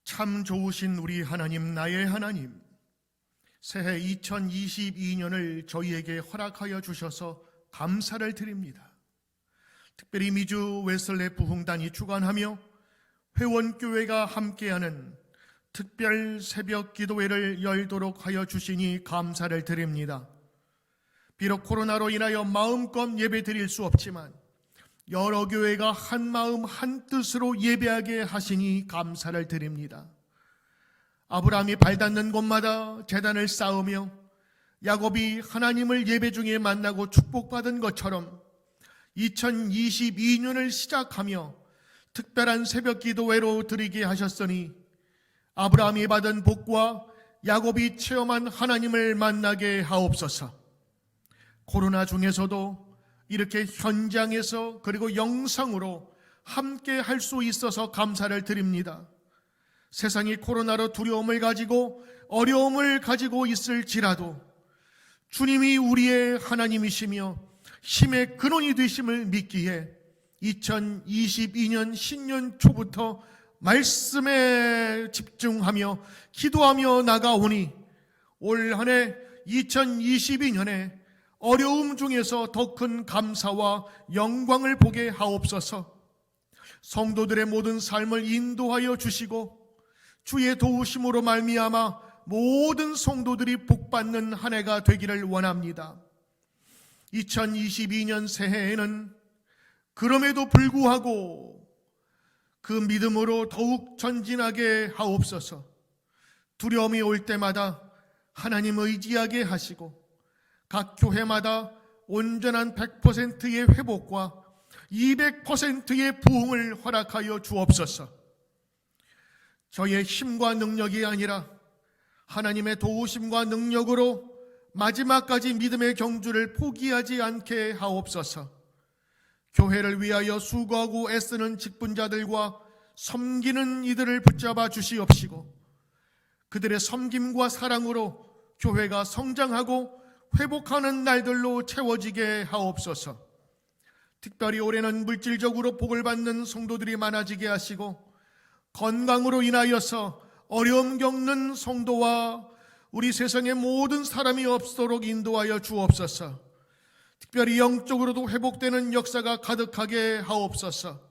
참 좋으신 우리 하나님, 나의 하나님, 새해 2022년을 저희에게 허락하여 주셔서 감사를 드립니다. 특별히 미주 웨슬레 부흥단이 주관하며 회원교회가 함께하는 특별 새벽 기도회를 열도록 하여 주시니 감사를 드립니다. 비록 코로나로 인하여 마음껏 예배 드릴 수 없지만 여러 교회가 한 마음 한 뜻으로 예배하게 하시니 감사를 드립니다. 아브라함이 발닿는 곳마다 제단을 쌓으며 야곱이 하나님을 예배 중에 만나고 축복받은 것처럼 2022년을 시작하며 특별한 새벽 기도회로 드리게 하셨으니 아브라함이 받은 복과 야곱이 체험한 하나님을 만나게 하옵소서. 코로나 중에서도 이렇게 현장에서 그리고 영상으로 함께 할 수 있어서 감사를 드립니다. 세상이 코로나로 두려움을 가지고 어려움을 가지고 있을지라도 주님이 우리의 하나님이시며 힘의 근원이 되심을 믿기에 2022년 신년 초부터 말씀에 집중하며 기도하며 나가오니 올 한 해 2022년에 어려움 중에서 더 큰 감사와 영광을 보게 하옵소서. 성도들의 모든 삶을 인도하여 주시고 주의 도우심으로 말미암아 모든 성도들이 복받는 한 해가 되기를 원합니다. 2022년 새해에는 그럼에도 불구하고 그 믿음으로 더욱 전진하게 하옵소서. 두려움이 올 때마다 하나님 의지하게 하시고 각 교회마다 온전한 100%의 회복과 200%의 부흥을 허락하여 주옵소서. 저의 힘과 능력이 아니라 하나님의 도우심과 능력으로 마지막까지 믿음의 경주를 포기하지 않게 하옵소서. 교회를 위하여 수고하고 애쓰는 직분자들과 섬기는 이들을 붙잡아 주시옵시고 그들의 섬김과 사랑으로 교회가 성장하고 회복하는 날들로 채워지게 하옵소서. 특별히 올해는 물질적으로 복을 받는 성도들이 많아지게 하시고 건강으로 인하여서 어려움 겪는 성도와 우리 세상의 모든 사람이 없도록 인도하여 주옵소서. 특별히 영적으로도 회복되는 역사가 가득하게 하옵소서.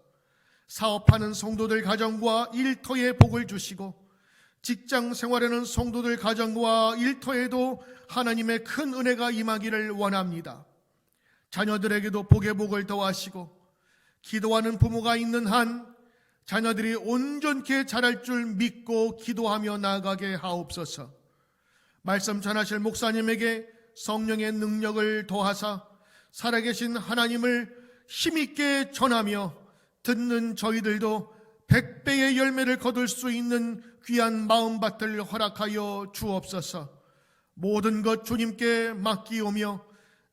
사업하는 성도들 가정과 일터에 복을 주시고 직장 생활하는 성도들 가정과 일터에도 하나님의 큰 은혜가 임하기를 원합니다. 자녀들에게도 복의 복을 더하시고 기도하는 부모가 있는 한 자녀들이 온전케 자랄 줄 믿고 기도하며 나아가게 하옵소서. 말씀 전하실 목사님에게 성령의 능력을 더하사 살아계신 하나님을 힘있게 전하며 듣는 저희들도 100배의 열매를 거둘 수 있는 귀한 마음밭을 허락하여 주옵소서. 모든 것 주님께 맡기오며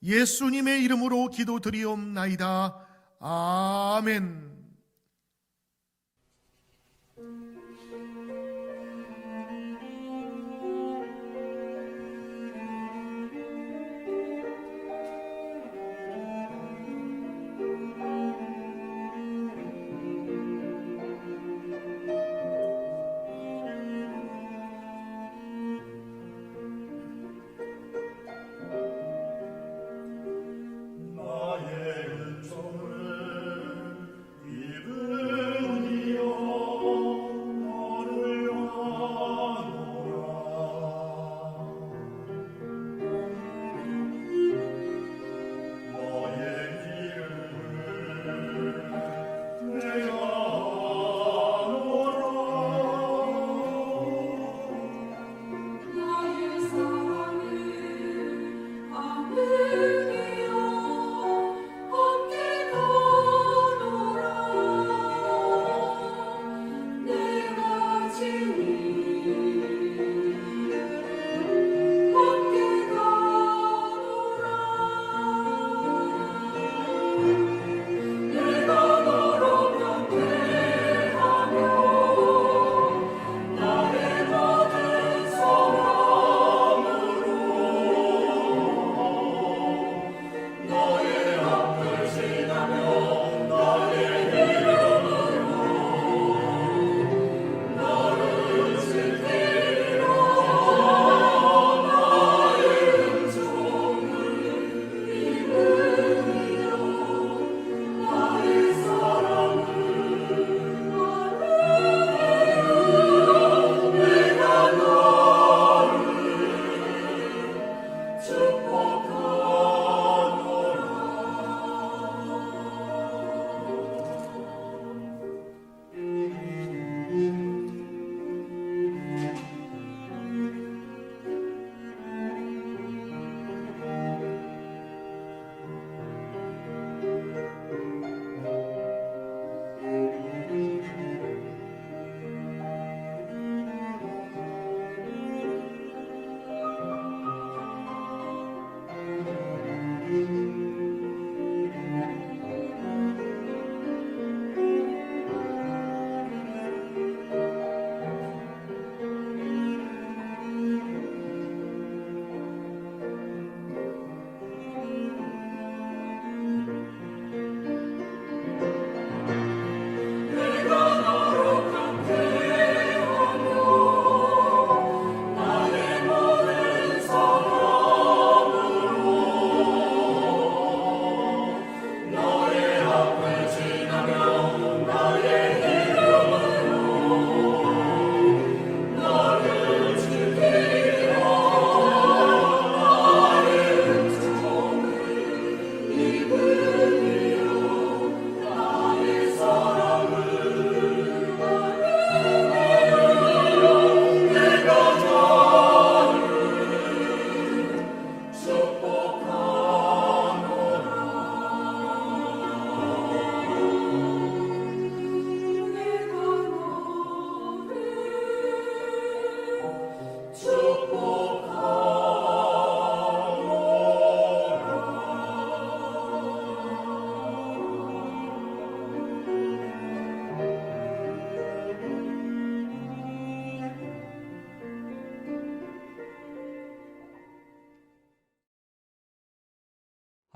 예수님의 이름으로 기도드리옵나이다. 아멘. 이분이여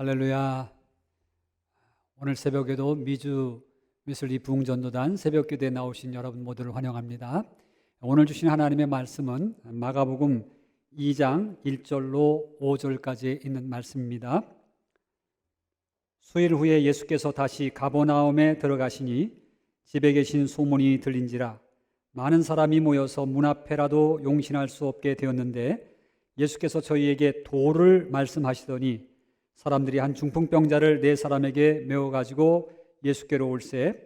할렐루야. 오늘 새벽에도 미주 미슬리 부흥전도단 새벽기도에 나오신 여러분 모두를 환영합니다. 오늘 주신 하나님의 말씀은 마가복음 2장 1절로 5절까지 있는 말씀입니다. 수일 후에 예수께서 다시 가버나움에 들어가시니 집에 계신 소문이 들린지라 많은 사람이 모여서 문 앞에라도 용신할 수 없게 되었는데 예수께서 저희에게 도를 말씀하시더니 사람들이 한 중풍병자를 네 사람에게 메워가지고 예수께로 올세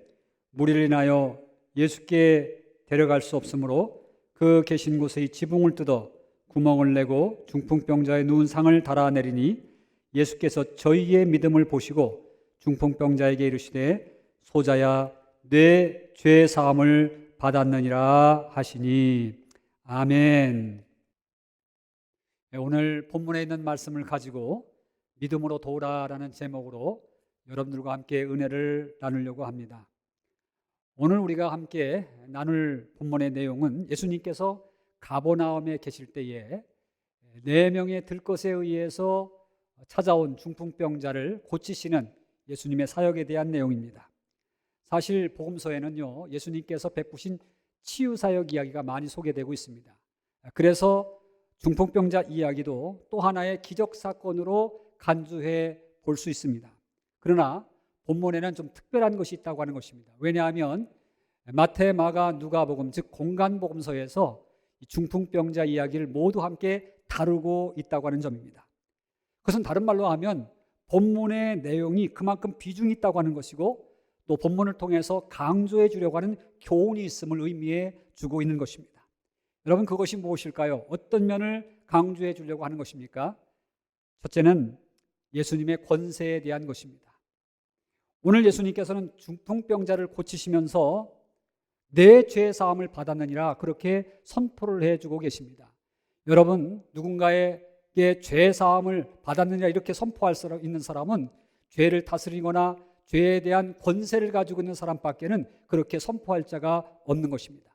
무리를 인하여 예수께 데려갈 수 없으므로 그 계신 곳의 지붕을 뜯어 구멍을 내고 중풍병자의 누운 상을 달아내리니 예수께서 저희의 믿음을 보시고 중풍병자에게 이르시되 소자야 내 죄 사함을 받았느니라 하시니 아멘. 오늘 본문에 있는 말씀을 가지고 믿음으로 도우라라는 제목으로 여러분들과 함께 은혜를 나누려고 합니다. 오늘 우리가 함께 나눌 본문의 내용은 예수님께서 가버나움에 계실 때에 4명의 들것에 의해서 찾아온 중풍병자를 고치시는 예수님의 사역에 대한 내용입니다. 사실 복음서에는요, 예수님께서 베푸신 치유사역 이야기가 많이 소개되고 있습니다. 그래서 중풍병자 이야기도 또 하나의 기적사건으로 간주해 볼 수 있습니다. 그러나 본문에는 좀 특별한 것이 있다고 하는 것입니다. 왜냐하면 마태, 마가, 누가복음, 즉 공간복음서에서 중풍병자 이야기를 모두 함께 다루고 있다고 하는 점입니다. 그것은 다른 말로 하면 본문의 내용이 그만큼 비중이 있다고 하는 것이고 또 본문을 통해서 강조해 주려고 하는 교훈이 있음을 의미해 주고 있는 것입니다. 여러분, 그것이 무엇일까요? 어떤 면을 강조해 주려고 하는 것입니까? 첫째는 예수님의 권세에 대한 것입니다. 오늘 예수님께서는 중풍병자를 고치시면서 내 죄 사함을 받았느니라 그렇게 선포를 해주고 계십니다. 여러분, 누군가에게 죄 사함을 받았느니라 이렇게 선포할 수 있는 사람은 죄를 다스리거나 죄에 대한 권세를 가지고 있는 사람밖에는 그렇게 선포할 자가 없는 것입니다.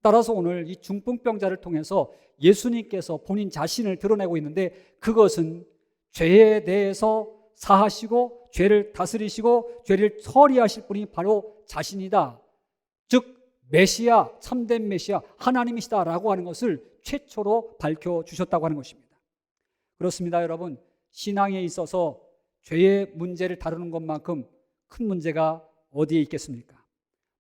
따라서 오늘 이 중풍병자를 통해서 예수님께서 본인 자신을 드러내고 있는데 그것은 죄에 대해서 사하시고 죄를 다스리시고 죄를 처리하실 분이 바로 자신이다. 즉 메시아, 참된 메시아 하나님이시다라고 하는 것을 최초로 밝혀주셨다고 하는 것입니다. 그렇습니다. 여러분, 신앙에 있어서 죄의 문제를 다루는 것만큼 큰 문제가 어디에 있겠습니까?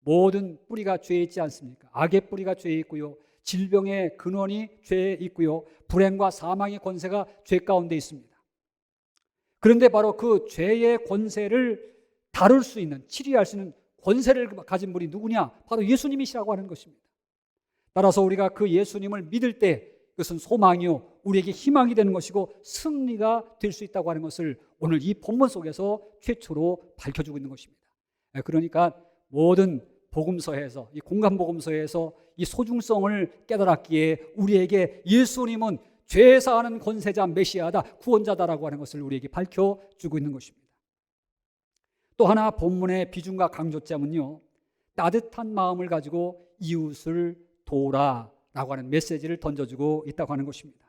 모든 뿌리가 죄에 있지 않습니까? 악의 뿌리가 죄에 있고요, 질병의 근원이 죄에 있고요, 불행과 사망의 권세가 죄 가운데 있습니다. 그런데 바로 그 죄의 권세를 다룰 수 있는, 치료할 수 있는 권세를 가진 분이 누구냐? 바로 예수님이시라고 하는 것입니다. 따라서 우리가 그 예수님을 믿을 때 그것은 소망이요, 우리에게 희망이 되는 것이고 승리가 될 수 있다고 하는 것을 오늘 이 본문 속에서 최초로 밝혀주고 있는 것입니다. 그러니까 모든 복음서에서, 이 공간복음서에서 이 소중성을 깨달았기에 우리에게 예수님은 죄 사하는 권세자 메시아다, 구원자다라고 하는 것을 우리에게 밝혀주고 있는 것입니다. 또 하나 본문의 비중과 강조점은요, 따뜻한 마음을 가지고 이웃을 도우라라고 하는 메시지를 던져주고 있다고 하는 것입니다.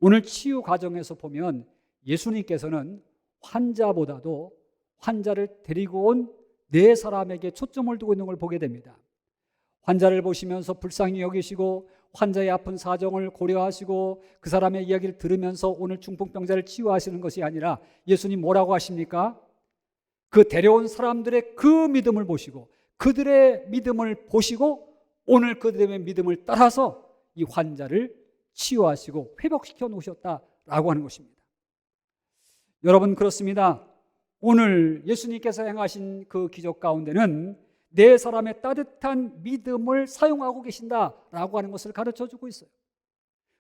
오늘 치유 과정에서 보면 예수님께서는 환자보다도 환자를 데리고 온 4사람에게 초점을 두고 있는 걸 보게 됩니다. 환자를 보시면서 불쌍히 여기시고 환자의 아픈 사정을 고려하시고 그 사람의 이야기를 들으면서 오늘 중풍병자를 치유하시는 것이 아니라 예수님 뭐라고 하십니까? 그 데려온 사람들의 그 믿음을 보시고 그들의 믿음을 보시고 오늘 그들의 믿음을 따라서 이 환자를 치유하시고 회복시켜 놓으셨다라고 하는 것입니다. 여러분, 그렇습니다. 오늘 예수님께서 행하신 그 기적 가운데는 4사람의 따뜻한 믿음을 사용하고 계신다라고 하는 것을 가르쳐주고 있어요.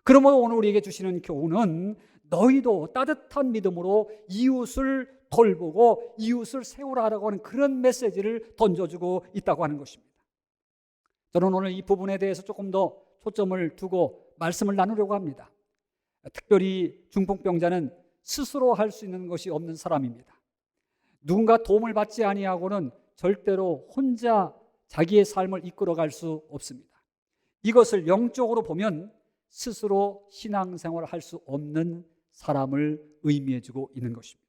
그러므로 오늘 우리에게 주시는 교훈은 너희도 따뜻한 믿음으로 이웃을 돌보고 이웃을 세우라라고 하는 그런 메시지를 던져주고 있다고 하는 것입니다. 저는 오늘 이 부분에 대해서 조금 더 초점을 두고 말씀을 나누려고 합니다. 특별히 중풍병자는 스스로 할 수 있는 것이 없는 사람입니다. 누군가 도움을 받지 아니하고는 절대로 혼자 자기의 삶을 이끌어갈 수 없습니다. 이것을 영적으로 보면 스스로 신앙생활을 할 수 없는 사람을 의미해주고 있는 것입니다.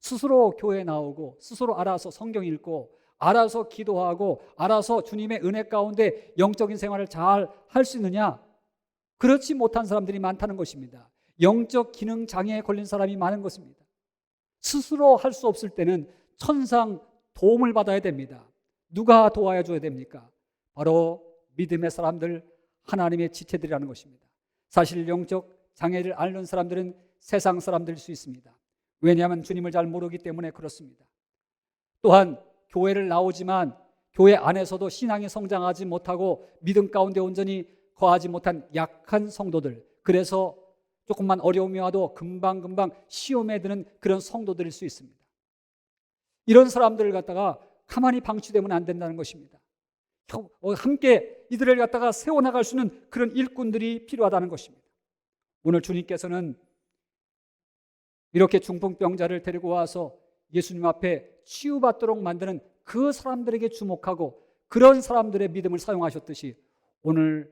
스스로 교회 나오고 스스로 알아서 성경 읽고 알아서 기도하고 알아서 주님의 은혜 가운데 영적인 생활을 잘 할 수 있느냐? 그렇지 못한 사람들이 많다는 것입니다. 영적 기능 장애에 걸린 사람이 많은 것입니다. 스스로 할 수 없을 때는 천상 도움을 받아야 됩니다. 누가 도와줘야 됩니까? 바로 믿음의 사람들, 하나님의 지체들이라는 것입니다. 사실 영적 장애를 앓는 사람들은 세상 사람들일 수 있습니다. 왜냐하면 주님을 잘 모르기 때문에 그렇습니다. 또한 교회를 나오지만 교회 안에서도 신앙이 성장하지 못하고 믿음 가운데 온전히 거하지 못한 약한 성도들, 그래서 조금만 어려움이 와도 금방금방 시험에 드는 그런 성도들일 수 있습니다. 이런 사람들을 갖다가 가만히 방치되면 안 된다는 것입니다. 함께 이들을 갖다가 세워나갈 수 있는 그런 일꾼들이 필요하다는 것입니다. 오늘 주님께서는 이렇게 중풍병자를 데리고 와서 예수님 앞에 치유받도록 만드는 그 사람들에게 주목하고 그런 사람들의 믿음을 사용하셨듯이 오늘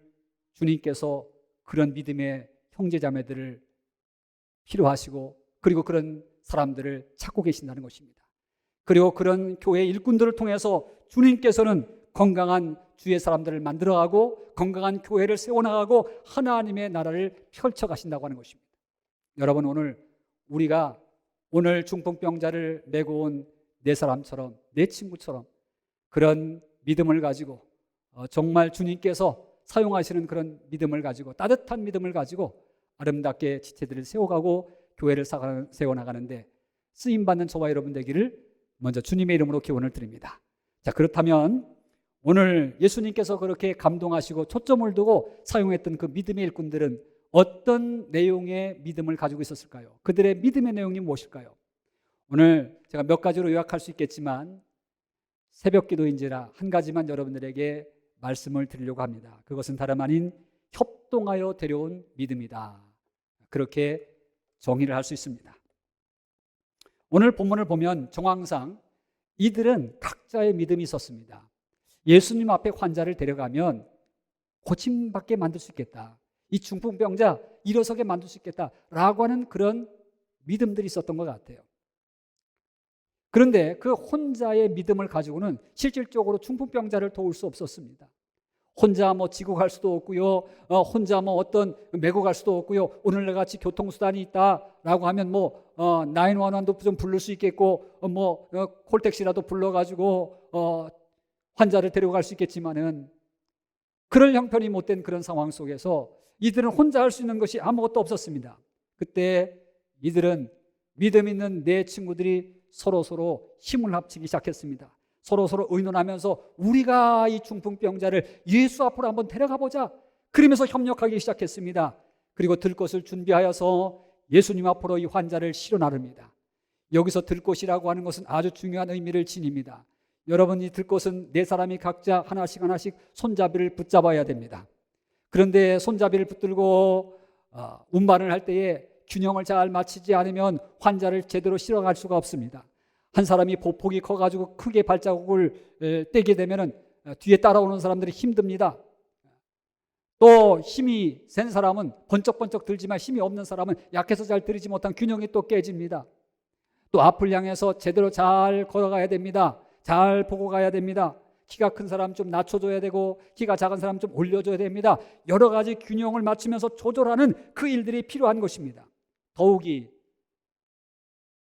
주님께서 그런 믿음의 형제자매들을 필요하시고 그리고 그런 사람들을 찾고 계신다는 것입니다. 그리고 그런 교회 일꾼들을 통해서 주님께서는 건강한 주의 사람들을 만들어가고 건강한 교회를 세워나가고 하나님의 나라를 펼쳐가신다고 하는 것입니다. 여러분, 우리가 오늘 중풍병자를 메고 온 내 사람처럼, 내 친구처럼 그런 믿음을 가지고 정말 주님께서 사용하시는 그런 믿음을 가지고 따뜻한 믿음을 가지고 아름답게 지체들을 세워가고 교회를 세워나가는데 쓰임받는 저와 여러분 되기를 먼저 주님의 이름으로 기원을 드립니다. 자, 그렇다면 오늘 예수님께서 그렇게 감동하시고 초점을 두고 사용했던 그 믿음의 일꾼들은 어떤 내용의 믿음을 가지고 있었을까요? 그들의 믿음의 내용이 무엇일까요? 오늘 제가 몇 가지로 요약할 수 있겠지만 새벽 기도인지라 한 가지만 여러분들에게 말씀을 드리려고 합니다. 그것은 다름 아닌 협동하여 데려온 믿음이다. 그렇게 정의를 할 수 있습니다. 오늘 본문을 보면 정황상 이들은 각자의 믿음이 있었습니다. 예수님 앞에 환자를 데려가면 고침받게 만들 수 있겠다. 이 중풍병자 일어서게 만들 수 있겠다라고 하는 그런 믿음들이 있었던 것 같아요. 그런데 그 혼자의 믿음을 가지고는 실질적으로 중풍병자를 도울 수 없었습니다. 혼자 지고 갈 수도 없고요. 혼자 어떤 메고 갈 수도 없고요. 오늘날같이 교통수단이 있다라고 하면 911도 좀 부를 수 있겠고 콜택시라도 불러가지고 환자를 데려갈 수 있겠지만은 그럴 형편이 못된 그런 상황 속에서 이들은 혼자 할 수 있는 것이 아무것도 없었습니다. 그때 이들은 믿음 있는 내 친구들이 서로 힘을 합치기 시작했습니다. 서로 의논하면서 우리가 이 중풍병자를 예수 앞으로 한번 데려가 보자. 그러면서 협력하기 시작했습니다. 그리고 들 것을 준비하여서 예수님 앞으로 이 환자를 실어 나릅니다. 여기서 들 것이라고 하는 것은 아주 중요한 의미를 지닙니다. 여러분이 들 것은 네 사람이 각자 하나씩 손잡이를 붙잡아야 됩니다. 그런데 손잡이를 붙들고 운반을 할 때에 균형을 잘 맞추지 않으면 환자를 제대로 실어갈 수가 없습니다. 한 사람이 보폭이 커가지고 크게 발자국을 떼게 되면 뒤에 따라오는 사람들이 힘듭니다. 또 힘이 센 사람은 번쩍번쩍 들지만 힘이 없는 사람은 약해서 잘 들이지 못한 균형이 또 깨집니다. 또 앞을 향해서 제대로 잘 걸어가야 됩니다. 잘 보고 가야 됩니다. 키가 큰 사람 좀 낮춰줘야 되고 키가 작은 사람 좀 올려줘야 됩니다. 여러 가지 균형을 맞추면서 조절하는 그 일들이 필요한 것입니다. 더욱이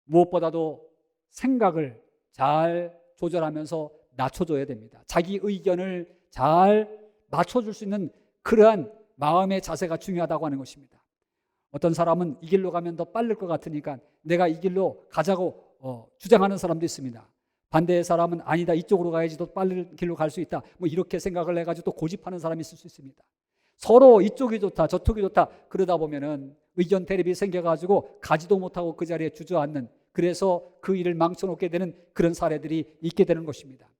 무엇보다도 생각을 잘 조절하면서 낮춰줘야 됩니다. 자기 의견을 잘 맞춰줄 수 있는 그러한 마음의 자세가 중요하다고 하는 것입니다. 어떤 사람은 이 길로 가면 더 빠를 것 같으니까 내가 이 길로 가자고 주장하는 사람도 있습니다. 반대의 사람은 아니다, 이쪽으로 가야지 더 빠른 길로 갈 수 있다, 이렇게 생각을 해가지고 또 고집하는 사람이 있을 수 있습니다. 서로 이쪽이 좋다 저쪽이 좋다 그러다 보면은 의견 대립이 생겨가지고 가지도 못하고 그 자리에 주저앉는, 그래서 그 일을 망쳐놓게 되는 그런 사례들이 있게 되는 것입니다.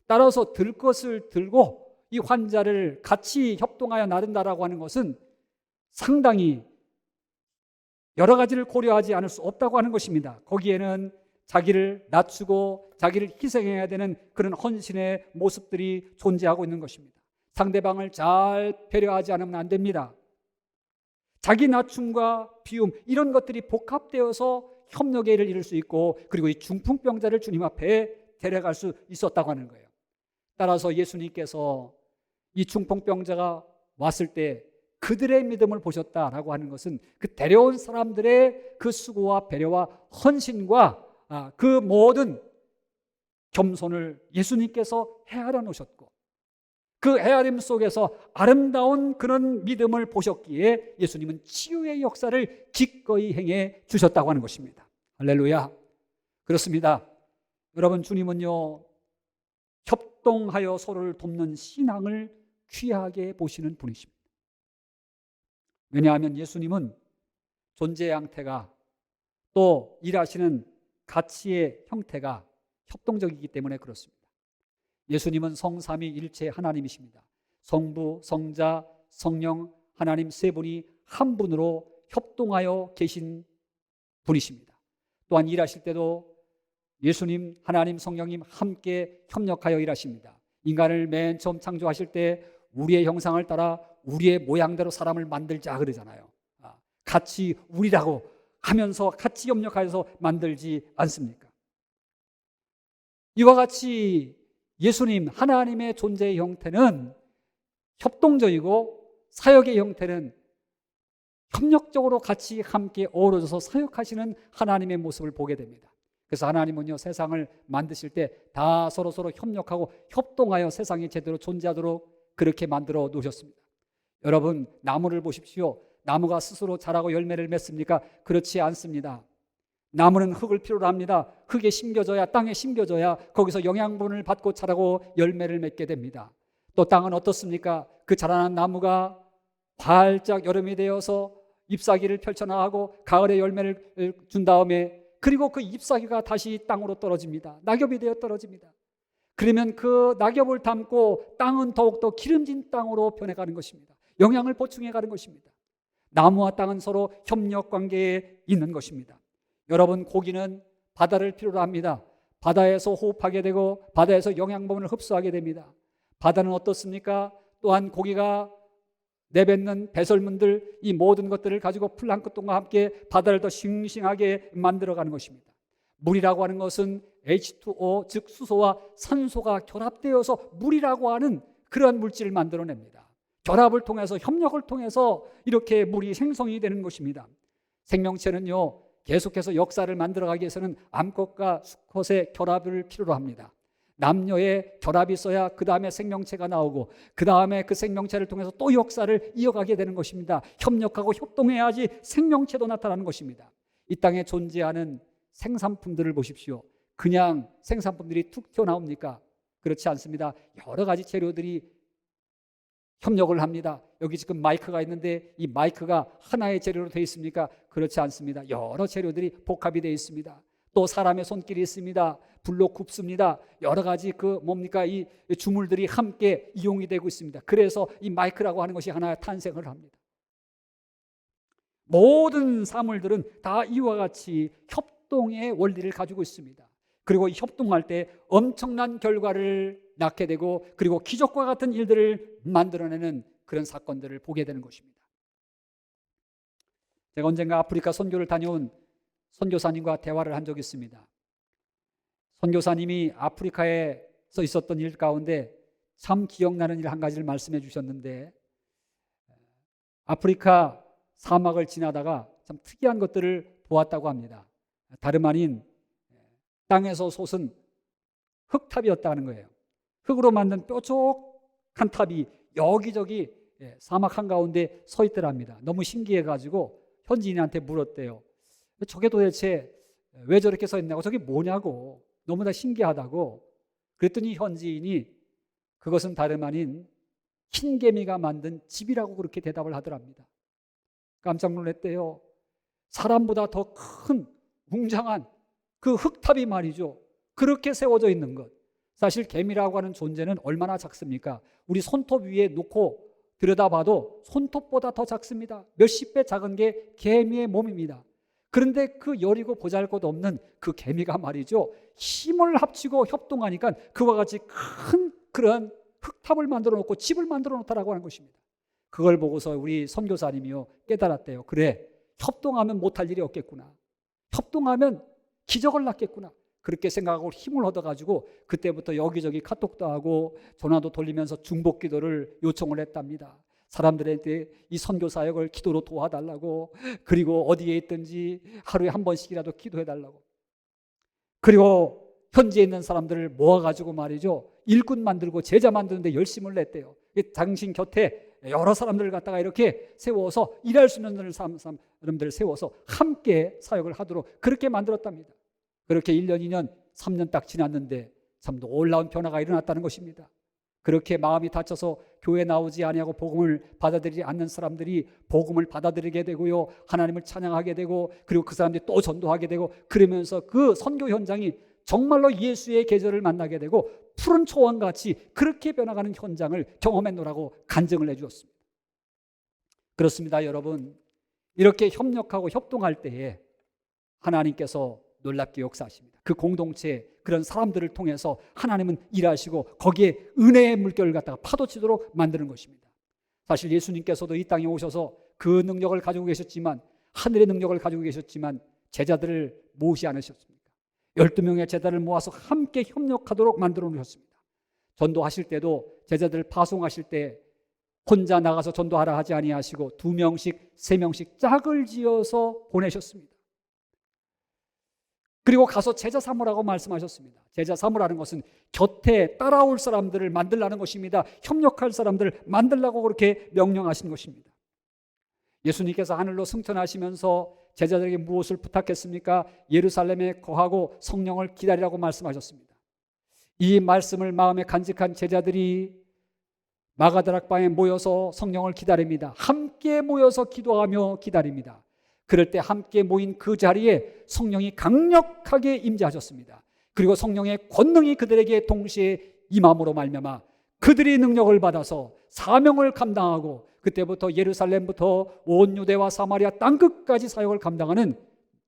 따라서 들 것을 들고 이 환자를 같이 협동하여 나른다라고 하는 것은 상당히 여러 가지를 고려하지 않을 수 없다고 하는 것입니다. 거기에는 자기를 낮추고 자기를 희생해야 되는 그런 헌신의 모습들이 존재하고 있는 것입니다. 상대방을 잘 배려하지 않으면 안 됩니다. 자기 낮춤과 비움 이런 것들이 복합되어서 협력의 일을 이룰 수 있고, 그리고 이 중풍병자를 주님 앞에 데려갈 수 있었다고 하는 거예요. 따라서 예수님께서 이 중풍병자가 왔을 때 그들의 믿음을 보셨다라고 하는 것은 그 데려온 사람들의 그 수고와 배려와 헌신과 그 모든 겸손을 예수님께서 헤아려 놓으셨고, 그 헤아림 속에서 아름다운 그런 믿음을 보셨기에 예수님은 치유의 역사를 기꺼이 행해 주셨다고 하는 것입니다. 할렐루야. 그렇습니다. 여러분, 주님은요, 협동하여 서로를 돕는 신앙을 귀하게 보시는 분이십니다. 왜냐하면 예수님은 존재의 형태가, 또 일하시는 가치의 형태가 협동적이기 때문에 그렇습니다. 예수님은 성삼위일체 하나님이십니다. 성부, 성자, 성령, 하나님 세 분이 한 분으로 협동하여 계신 분이십니다. 또한 일하실 때도 예수님, 하나님, 성령님 함께 협력하여 일하십니다. 인간을 맨 처음 창조하실 때 우리의 형상을 따라 우리의 모양대로 사람을 만들자 그러잖아요. 같이 우리라고 하면서 같이 협력하여서 만들지 않습니까? 이와 같이 예수님, 하나님의 존재의 형태는 협동적이고, 사역의 형태는 협력적으로 같이 함께 어우러져서 사역하시는 하나님의 모습을 보게 됩니다. 그래서 하나님은요, 세상을 만드실 때 다 서로 협력하고 협동하여 세상이 제대로 존재하도록 그렇게 만들어 놓으셨습니다. 여러분, 나무를 보십시오. 나무가 스스로 자라고 열매를 맺습니까? 그렇지 않습니다. 나무는 흙을 필요로 합니다. 흙에 심겨져야, 땅에 심겨져야 거기서 영양분을 받고 자라고 열매를 맺게 됩니다. 또 땅은 어떻습니까? 그 자라난 나무가 활짝 여름이 되어서 잎사귀를 펼쳐나가고 가을에 열매를 준 다음에, 그리고 그 잎사귀가 다시 땅으로 떨어집니다. 낙엽이 되어 떨어집니다. 그러면 그 낙엽을 담고 땅은 더욱더 기름진 땅으로 변해가는 것입니다. 영양을 보충해 가는 것입니다. 나무와 땅은 서로 협력 관계에 있는 것입니다. 여러분, 고기는 바다를 필요로 합니다. 바다에서 호흡하게 되고 바다에서 영양분을 흡수하게 됩니다. 바다는 어떻습니까? 또한 고기가 내뱉는 배설물들, 이 모든 것들을 가지고 플랑크톤과 함께 바다를 더 싱싱하게 만들어가는 것입니다. 물이라고 하는 것은 H2O, 즉 수소와 산소가 결합되어서 물이라고 하는 그러한 물질을 만들어냅니다. 결합을 통해서, 협력을 통해서 이렇게 물이 생성이 되는 것입니다. 생명체는요, 계속해서 역사를 만들어가기 위해서는 암컷과 수컷의 결합을 필요로 합니다. 남녀의 결합이 있어야 그 다음에 생명체가 나오고, 그 다음에 그 생명체를 통해서 또 역사를 이어가게 되는 것입니다. 협력하고 협동해야지 생명체도 나타나는 것입니다. 이 땅에 존재하는 생산품들을 보십시오. 그냥 생산품들이 툭 튀어나옵니까? 그렇지 않습니다. 여러 가지 재료들이 협력을 합니다. 여기 지금 마이크가 있는데 이 마이크가 하나의 재료로 되어 있습니까? 그렇지 않습니다. 여러 재료들이 복합이 되어 있습니다. 또 사람의 손길이 있습니다. 불로 굽습니다. 여러 가지 이 주물들이 함께 이용이 되고 있습니다. 그래서 이 마이크라고 하는 것이 하나 탄생을 합니다. 모든 사물들은 다 이와 같이 협동의 원리를 가지고 있습니다. 그리고 협동할 때 엄청난 결과를 낳게 되고, 그리고 기적과 같은 일들을 만들어내는 그런 사건들을 보게 되는 것입니다. 제가 언젠가 아프리카 선교를 다녀온 선교사님과 대화를 한 적이 있습니다. 선교사님이 아프리카에서 있었던 일 가운데 참 기억나는 일 한 가지를 말씀해 주셨는데, 아프리카 사막을 지나다가 참 특이한 것들을 보았다고 합니다. 다름 아닌 땅에서 솟은 흙탑이었다는 거예요. 흙으로 만든 뾰족한 탑이 여기저기 사막 한가운데 서 있더랍니다. 너무 신기해가지고 현지인한테 물었대요. 저게 도대체 왜 저렇게 서 있냐고, 저게 뭐냐고, 너무나 신기하다고. 그랬더니 현지인이 그것은 다름 아닌 흰개미가 만든 집이라고 그렇게 대답을 하더랍니다. 깜짝 놀랐대요. 사람보다 더 큰 웅장한 그 흙탑이 말이죠, 그렇게 세워져 있는 것. 사실 개미라고 하는 존재는 얼마나 작습니까? 우리 손톱 위에 놓고 들여다봐도 손톱보다 더 작습니다. 몇십 배 작은 게 개미의 몸입니다. 그런데 그 여리고 보잘것없는 그 개미가 말이죠, 힘을 합치고 협동하니까 그와 같이 큰 그런 흙탑을 만들어 놓고 집을 만들어 놓다라고 하는 것입니다. 그걸 보고서 우리 선교사님이요 깨달았대요. 그래, 협동하면 못할 일이 없겠구나. 협동하면 기적을 낳겠구나. 그렇게 생각하고 힘을 얻어가지고 그때부터 여기저기 카톡도 하고 전화도 돌리면서 중복 기도를 요청을 했답니다. 사람들한테 이 선교 사역을 기도로 도와달라고, 그리고 어디에 있든지 하루에 한 번씩이라도 기도해달라고. 그리고 현지에 있는 사람들을 모아가지고 말이죠, 일꾼 만들고 제자 만드는데 열심을 냈대요. 당신 곁에 여러 사람들을 갖다가 이렇게 세워서 일할 수 있는 사람들을 세워서 함께 사역을 하도록 그렇게 만들었답니다. 그렇게 1년, 2년, 3년 딱 지났는데 참 놀라운 변화가 일어났다는 것입니다. 그렇게 마음이 다쳐서 교회 나오지 아니하고 복음을 받아들이지 않는 사람들이 복음을 받아들이게 되고요, 하나님을 찬양하게 되고, 그리고 그 사람들이 또 전도하게 되고, 그러면서 그 선교 현장이 정말로 예수의 계절을 만나게 되고 푸른 초원같이 그렇게 변화가는 현장을 경험했노라고 간증을 해주었습니다. 그렇습니다, 여러분. 이렇게 협력하고 협동할 때에 하나님께서 놀랍게 역사하십니다. 그 공동체, 그런 사람들을 통해서 하나님은 일하시고 거기에 은혜의 물결을 갖다가 파도치도록 만드는 것입니다. 사실 예수님께서도 이 땅에 오셔서 그 능력을 가지고 계셨지만, 하늘의 능력을 가지고 계셨지만 제자들을 모으지 않으셨습니까? 12명의 제자를 모아서 함께 협력하도록 만들어 놓으셨습니다. 전도하실 때도 제자들을 파송하실 때 혼자 나가서 전도하라 하지 아니하시고 2명씩 3명씩 짝을 지어서 보내셨습니다. 그리고 가서 제자 삼으라고 말씀하셨습니다. 제자 삼으라는 것은 곁에 따라올 사람들을 만들라는 것입니다. 협력할 사람들을 만들라고 그렇게 명령하신 것입니다. 예수님께서 하늘로 승천하시면서 제자들에게 무엇을 부탁했습니까? 예루살렘에 거하고 성령을 기다리라고 말씀하셨습니다. 이 말씀을 마음에 간직한 제자들이 마가다락방에 모여서 성령을 기다립니다. 함께 모여서 기도하며 기다립니다. 그럴 때 함께 모인 그 자리에 성령이 강력하게 임재하셨습니다. 그리고 성령의 권능이 그들에게 동시에 임함으로 말미암아 그들이 능력을 받아서 사명을 감당하고, 그때부터 예루살렘부터 온 유대와 사마리아 땅끝까지 사역을 감당하는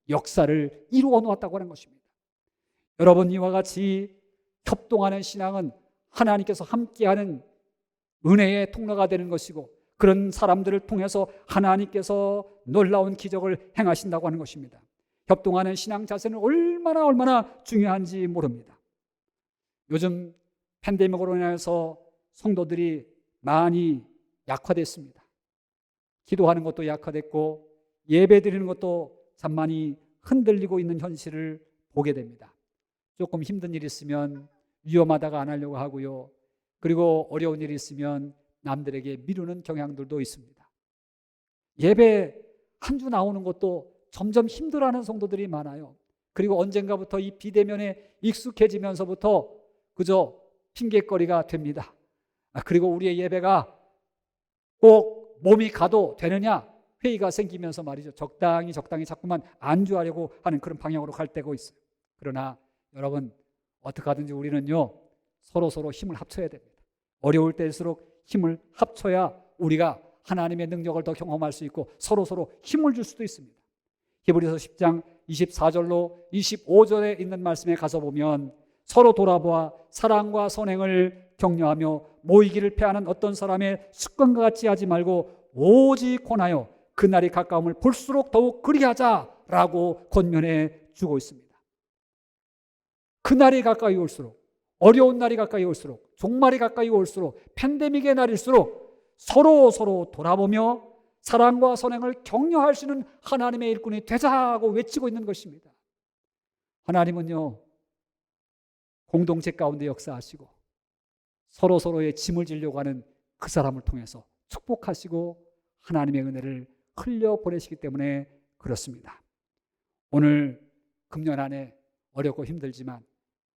역사를 이루어 놓았다고 하는 것입니다. 여러분, 이와 같이 협동하는 신앙은 하나님께서 함께하는 은혜의 통로가 되는 것이고, 그런 사람들을 통해서 하나님께서 놀라운 기적을 행하신다고 하는 것입니다. 협동하는 신앙 자세는 얼마나 중요한지 모릅니다. 요즘 팬데믹으로 인해서 성도들이 많이 약화됐습니다. 기도하는 것도 약화됐고 예배 드리는 것도 참 많이 흔들리고 있는 현실을 보게 됩니다. 조금 힘든 일이 있으면 위험하다가 안 하려고 하고요, 그리고 어려운 일이 있으면 남들에게 미루는 경향들도 있습니다. 예배 한 주 나오는 것도 점점 힘들어하는 성도들이 많아요. 그리고 언젠가부터 이 비대면에 익숙해지면서부터 그저 핑계거리가 됩니다. 그리고 우리의 예배가 꼭 몸이 가도 되느냐 회의가 생기면서 말이죠, 적당히 자꾸만 안주하려고 하는 그런 방향으로 갈 때가 있어요. 그러나 여러분, 어떻게 하든지 우리는요 서로 힘을 합쳐야 됩니다. 어려울 때일수록 힘을 합쳐야 우리가 하나님의 능력을 더 경험할 수 있고 서로 힘을 줄 수도 있습니다. 히브리서 10장 24절로 25절에 있는 말씀에 가서 보면, 서로 돌아보아 사랑과 선행을 격려하며 모이기를 패하는 어떤 사람의 습관과 같이 하지 말고 오직 권하여 그날이 가까움을 볼수록 더욱 그리하자라고 권면해 주고 있습니다. 그날이 가까이 올수록, 어려운 날이 가까이 올수록, 종말이 가까이 올수록, 팬데믹의 날일수록 서로 돌아보며 사랑과 선행을 격려할 수 있는 하나님의 일꾼이 되자고 외치고 있는 것입니다. 하나님은요 공동체 가운데 역사하시고 서로의 짐을 지려고 하는 그 사람을 통해서 축복하시고 하나님의 은혜를 흘려보내시기 때문에 그렇습니다. 오늘 금년 안에 어렵고 힘들지만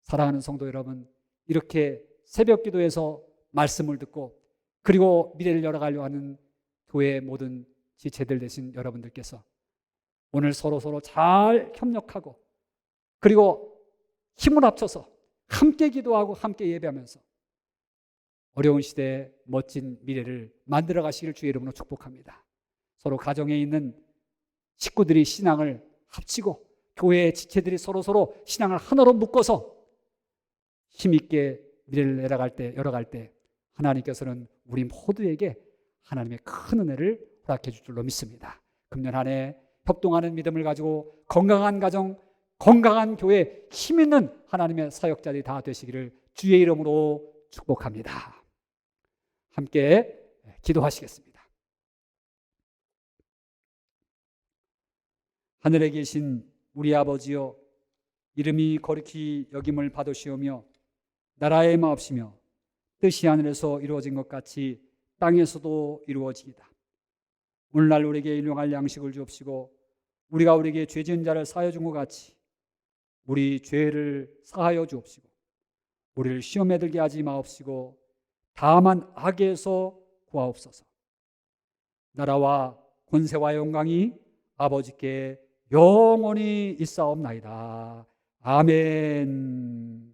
사랑하는 성도 여러분, 이렇게 새벽 기도에서 말씀을 듣고 그리고 미래를 열어가려고 하는 교회의 모든 지체들 되신 여러분들께서 오늘 서로 잘 협력하고 그리고 힘을 합쳐서 함께 기도하고 함께 예배하면서 어려운 시대에 멋진 미래를 만들어 가시길 주의 이름으로 축복합니다. 서로 가정에 있는 식구들이 신앙을 합치고 교회의 지체들이 서로 신앙을 하나로 묶어서 힘있게 미래를 열어갈 때 하나님께서는 우리 모두에게 하나님의 큰 은혜를 허락해 줄 줄로 믿습니다. 금년 한 해 협동하는 믿음을 가지고 건강한 가정, 건강한 교회, 힘 있는 하나님의 사역자들이 다 되시기를 주의 이름으로 축복합니다. 함께 기도하시겠습니다. 하늘에 계신 우리 아버지여, 이름이 거룩히 여김을 받으시오며 나라의 마옵시며 뜻이 하늘에서 이루어진 것 같이 땅에서도 이루어지이다. 오늘날 우리에게 일용할 양식을 주옵시고 우리가 우리에게 죄 지은 자를 사하여 준 것 같이 우리 죄를 사하여 주옵시고 우리를 시험에 들게 하지 마옵시고 다만 악에서 구하옵소서. 나라와 권세와 영광이 아버지께 영원히 있사옵나이다. 아멘.